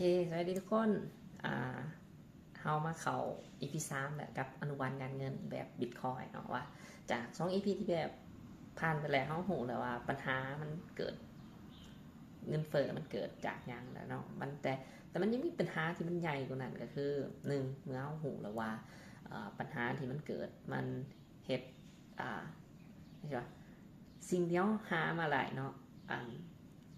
เคสวัสดีทุกคนอ่าเฮามาเข้า EP 3แบบกับอนุบาลการเงินแบบบิตคอยเนาะว่าจาก2 EP ที่แบบผ่านไปแล้วเฮาหูแล้วว่าปัญหามันเกิดเงินเฟ้อมันเกิดจากหยังแล้วเนาะมันแต่มันยังมีปัญหาที่มันใหญ่กว่านั้นก็คือ1เมื่อเฮาหูแล้วว่าปัญหาที่มันเกิดมันเฮ็ดอ่าใช่ป่ะสิ่งที่เฮาหามาหลายเนาะอัน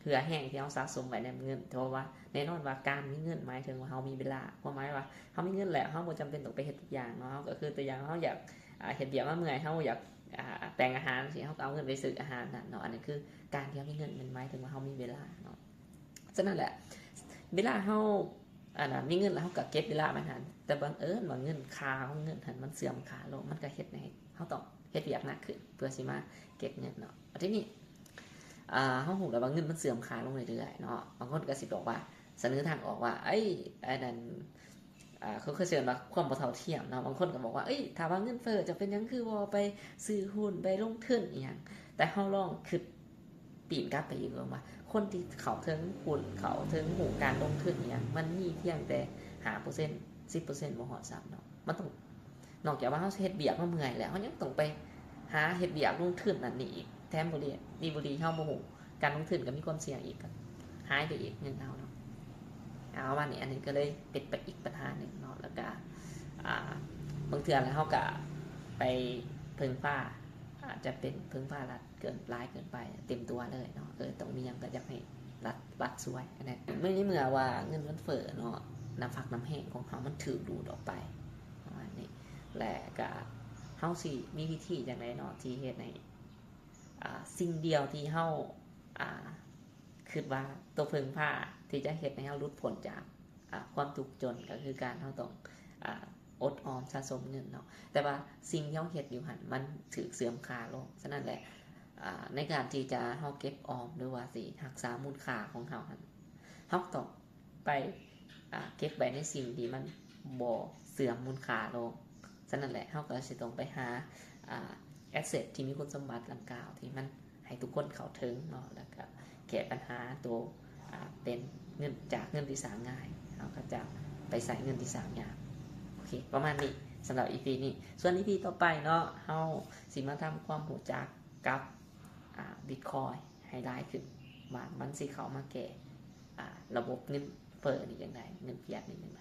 เผื่อแห้งที่เราสะสมไว้ในเงินเพราะว่าแน่นอนว่าการมีเงินหมายถึงว่าเรามีเวลาความหมายว่าเรามีเงินแล้วเราบ่จำเป็นต้องไปเฮ็ดทุกอย่างเนาะก็คือตัวอย่างเราอยากเฮ็ดเบียกมาเมื่อยเราอยากแต่งอาหารสิเราก็เอาเงินไปซื้ออาหารนั่นเนาะอันนี้คือการที่เรามีเงินมันหมายถึงว่าเรามีเวลาเนาะฉะนั้นแหละเวลาเรามีเงินแล้วเราก็เก็บเวลามันหันแต่บังเอิญว่าเงินค่าของเงินหันมันเสื่อมค่าลงมันก็เฮ็ดให้เราต้องเฮ็ดเวียกหนักขึ้นเพื่อสิมาเก็บเงินเนาะทีนี้ เขาหูแล้วว่าเงินมันเสื่อมค่าลงเรื่อยๆเนาะบางคนก็สิบอกว่าเสนอทางออกว่าไอ้นั่นเขาเคยเสนอว่าความบ่เท่าเทียมเนาะบางคนก็บอกว่าถ้าว่าเงินเฟ้อจะเป็นยังคือว่าไปซื้อหุ้นไปลงทุนอีหยังแต่เฮาลองคิดปีนกลับไปอีกว่าคนที่เขาถึงหุ้นเขาถึงหูการลงทุนอีหยังมันมีเพียงแต่5% 10%บ่ฮอด3เนาะมันต้องนอกจากว่าเฮาเฮ็ดเบียกมาเมื่อยแล้วเฮายังต้องไปหาเฮ็ดเบียกลงทุนนั่นนี่อีกแถมบ่ดีเฮาบ่ฮู้ การลงทุนก็มีความเสี่ยงอีกหายไปอีกเงินเราเนาะเอาวันนี้อันนี้ก็เลยเป็นไปอีกปัญหาหนึ่งเนาะแล้วก็บางเทื่อแล้วเขาก็ไปพึ่งผ้าอาจจะเป็นพึ่งผ้ารัดเกินร้ายเกินไปเต็มตัวเลยเนาะต้องมียังก็อยากให้รัดช่วยอันนี้ไม่ได้เมื่อว่าเงินมันเฟ้อเนาะน้ำฟักน้ำแห้งของเขามันถือดูดออกไปประมาณนี้และก็เฮาสิมีวิธีอย่างไรเนาะที่เฮ็ดในสิ่งเดียวที่เฮาคือว่าตัวเพิงผ้าที่จะเห็นให้เราลุดพ้นจากความทุกข์จนก็คือการเราต้องอดออมสะสมเงินเนาะแต่ว่าสิ่งที่เราเห็นอยู่หันมันถือเสื่อมค่าลงฉะนั้นแหละในการที่จะเราเก็บออมหรือว่าสิรักษามูลค่าของเราหันเราต้องไปเก็บไว้ในสิ่งที่มันบ่เสื่อมมูลค่าลงฉะนั้นแหละเราก็จะต้องไปหาแอสเซทที่มีคุณสมบัติดังกล่าวที่มันให้ทุกคนเข้าถึงเนาะแล้วก็แก้ปัญหาตัวเป็นเงินจากเงินที่สร้างง่ายเราก็จะไปใส่เงินที่สร้างยากโอเคประมาณนี้สำหรับ EP นี้ส่วน EP ต่อไปเนาะเฮาสิมาทำความรู้จักกับBitcoin ให้ได้ขึ้นว่ามันสิเข้ามาแก้ระบบเงินเฟ้อนี่ยังไงเงินเฟียตนี่ยังไง